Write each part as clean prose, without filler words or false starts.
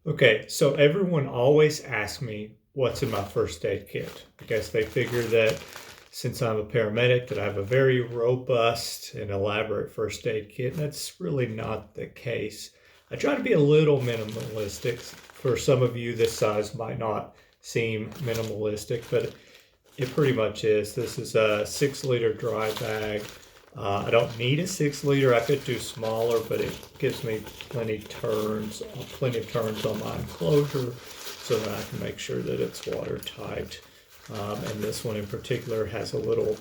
Okay, so everyone always asks me what's in my first aid kit. I guess they figure that since I'm a paramedic that I have a very robust and elaborate first aid kit, and that's really not the case. I try to be a little minimalistic. For some of you, this size might not seem minimalistic, but it pretty much is. This is a 6-liter dry bag. I don't need a 6-liter. I could do smaller, but it gives me plenty of turns on my enclosure so that I can make sure that it's watertight. And this one in particular has a little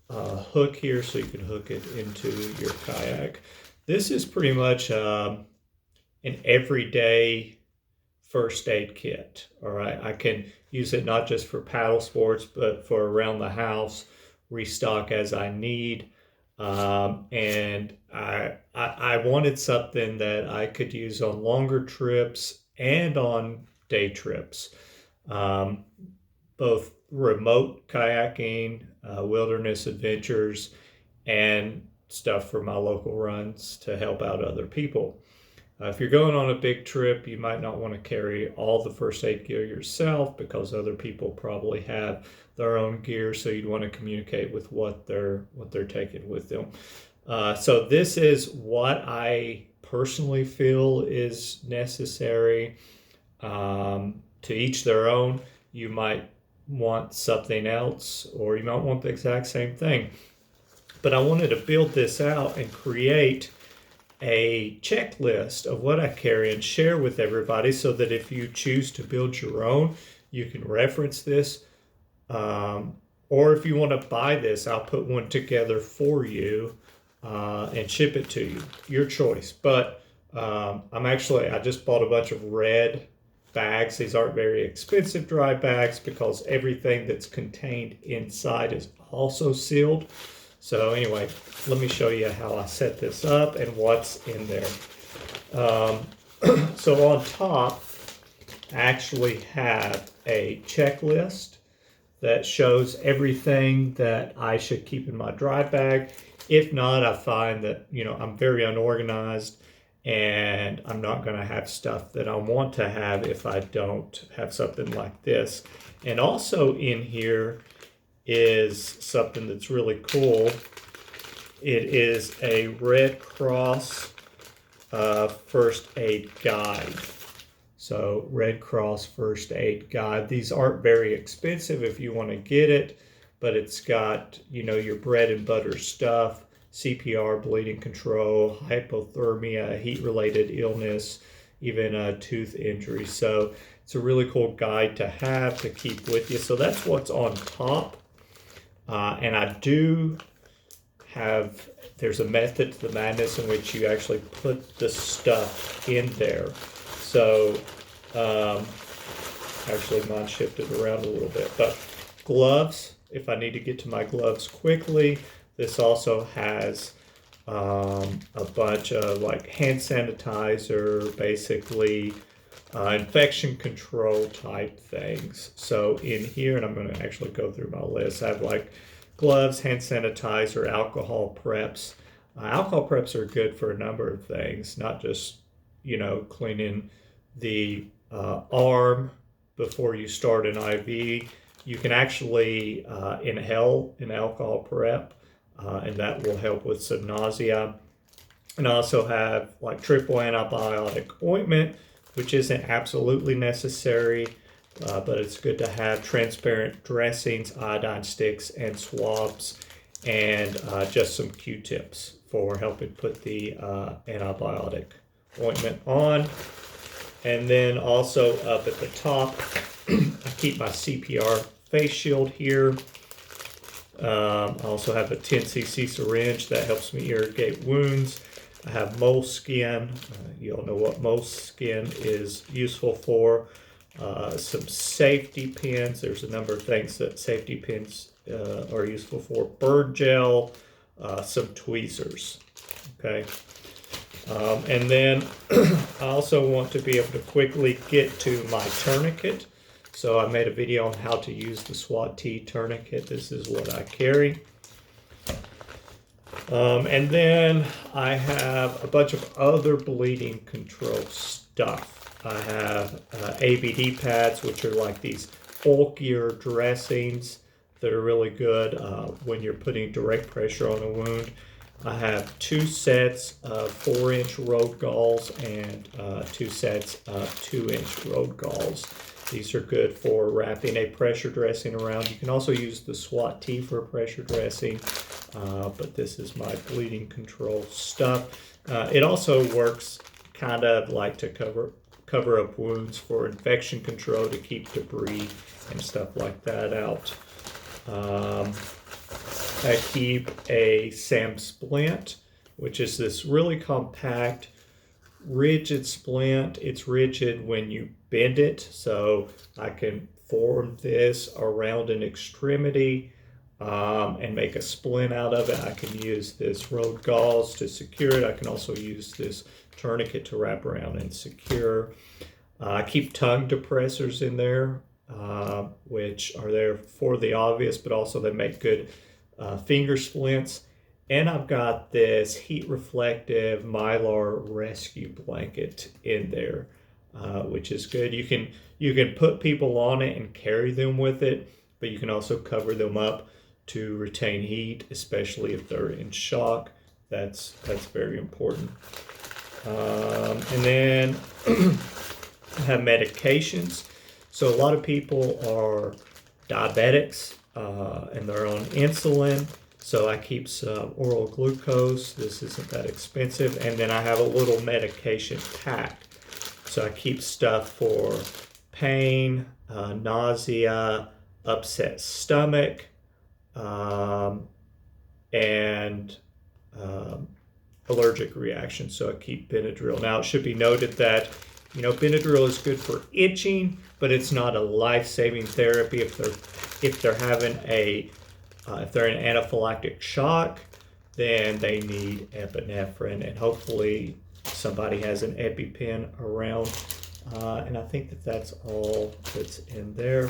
hook here so you can hook it into your kayak. This is pretty much an everyday first aid kit. All right, I can use it not just for paddle sports, but for around the house, restock as I need. And I wanted something that I could use on longer trips and on day trips, both remote kayaking, wilderness adventures, and stuff for my local runs to help out other people. If you're going on a big trip, you might not want to carry all the first aid gear yourself because other people probably have their own gear, so you'd want to communicate with what they're taking with them. So this is what I personally feel is necessary. To each their own. You might want something else, or you might want the exact same thing. But I wanted to build this out and create a checklist of what I carry and share with everybody so that if you choose to build your own, you can reference this. Or if you want to buy this, I'll put one together for you and ship it to you. Your choice. But I just bought a bunch of red bags. These aren't very expensive dry bags because everything that's contained inside is also sealed. So anyway, let me show you how I set this up and what's in there. So on top, I actually have a checklist that shows everything that I should keep in my dry bag. If not, I find that, I'm very unorganized and I'm not going to have stuff that I want to have if I don't have something like this. And also in here is something that's really cool. It is a Red Cross first aid guide. So Red Cross first aid guide. These aren't very expensive if you want to get it, but it's got, your bread and butter stuff, CPR, bleeding control, hypothermia, heat-related illness, even a tooth injury. So it's a really cool guide to have to keep with you. So that's what's on top. And I do have, there's a method to the madness in which you actually put the stuff in there. So, actually mine shifted around a little bit, but gloves, if I need to get to my gloves quickly. This also has a bunch of like hand sanitizer, basically infection control type things. So in here, and I'm going to actually go through my list, I have like gloves, hand sanitizer, alcohol preps. Alcohol preps are good for a number of things, not just, cleaning the arm before you start an IV. You can actually inhale an alcohol prep, and that will help with some nausea. And I also have like triple antibiotic ointment, which isn't absolutely necessary, but it's good to have. Transparent dressings, iodine sticks, and swabs, and just some Q-tips for helping put the antibiotic ointment on. And then also up at the top, I keep my Cpr Face Shield here. I also have a 10cc syringe that helps me irrigate wounds. I have moleskin. You all know what moleskin is useful for. Some safety pins. There's a number of things that safety pins are useful for. Bird gel, some tweezers. Okay. And then I also want to be able to quickly get to my tourniquet. So I made a video on how to use the SWAT T tourniquet. This is what I carry. And then I have a bunch of other bleeding control stuff. stuff. I have Abd Pads, which are like these bulkier dressings that are really good when you're putting direct pressure on a wound. I have 2 sets of 4-inch road gauze and 2 sets of 2-inch road gauze. These are good for wrapping a pressure dressing around. You can also use the SWAT T for a pressure dressing, but this is my bleeding control stuff. It also works kind of like to cover up wounds for infection control, to keep debris and stuff like that out. I keep a Splint, which is this really compact, rigid splint. It's rigid when you bend it, so I can form this around an extremity and make a splint out of it. I can use this road gauze to secure it. I can also use this tourniquet to wrap around and secure. I keep tongue depressors in there, which are there for the obvious, but also they make good finger splints. And I've got this heat reflective Mylar rescue blanket in there, which is good. You can put people on it and carry them with it, but you can also cover them up to retain heat, especially if they're in shock. That's very important. And then I have medications. So a lot of people are diabetics and they're on insulin. So I keep some oral glucose. This isn't that expensive. And then I have a little medication pack. So I keep stuff for pain, nausea, upset stomach, and allergic reactions. So I keep Benadryl. Now it should be noted that Benadryl is good for itching, but it's not a life-saving therapy if they're having if they're in anaphylactic shock, then they need epinephrine, and hopefully somebody has an EpiPen around. And I think that's all that's in there.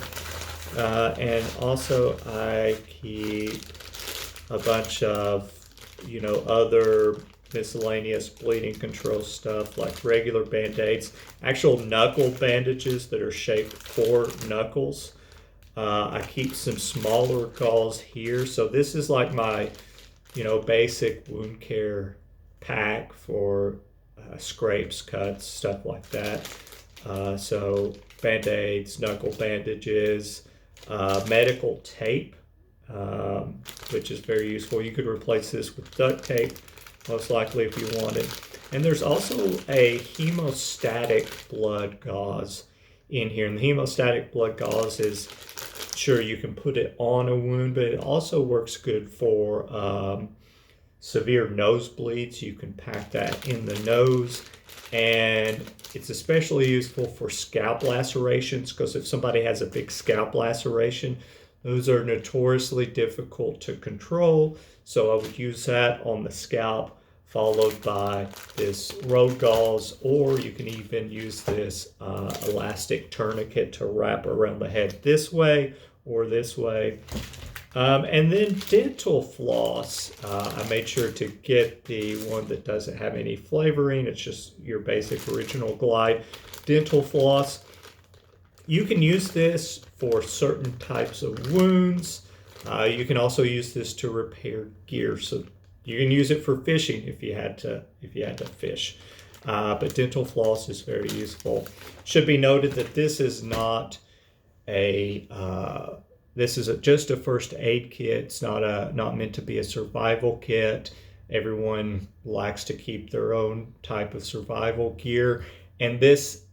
And also I keep a bunch of other miscellaneous bleeding control stuff, like regular Band-Aids, actual knuckle bandages that are shaped for knuckles. I keep some smaller gauze here. So this is like my, basic wound care pack for scrapes, cuts, stuff like that. So Band-Aids, knuckle bandages, medical tape, which is very useful. You could replace this with duct tape, most likely, if you wanted. And there's also a hemostatic blood gauze in here. And the hemostatic blood gauze is, sure, you can put it on a wound, but it also works good for severe nosebleeds. You can pack that in the nose. And it's especially useful for scalp lacerations, because if somebody has a big scalp laceration, those are notoriously difficult to control. So I would use that on the scalp, followed by this road gauze, or you can even use this elastic tourniquet to wrap around the head this way or this way. And then dental floss. I made sure to get the one that doesn't have any flavoring. It's just your basic original Glide dental floss. You can use this for certain types of wounds. You can also use this to repair gear. So you can use it for fishing if you had to fish. But dental floss is very useful. Should be noted that this is not just a first aid kit. It's not meant to be a survival kit. Everyone likes to keep their own type of survival gear, and this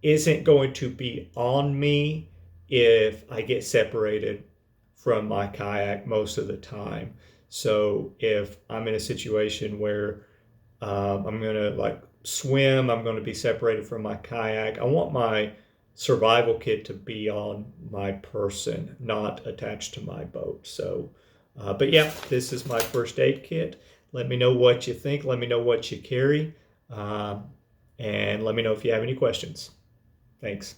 isn't going to be on me if I get separated from my kayak most of the time. So if I'm in a situation where I'm gonna swim, I'm gonna be separated from my kayak, I want my survival kit to be on my person, not attached to my boat. So, but yeah, this is my first aid kit. Let me know what you think. Let me know what you carry. And let me know if you have any questions. Thanks.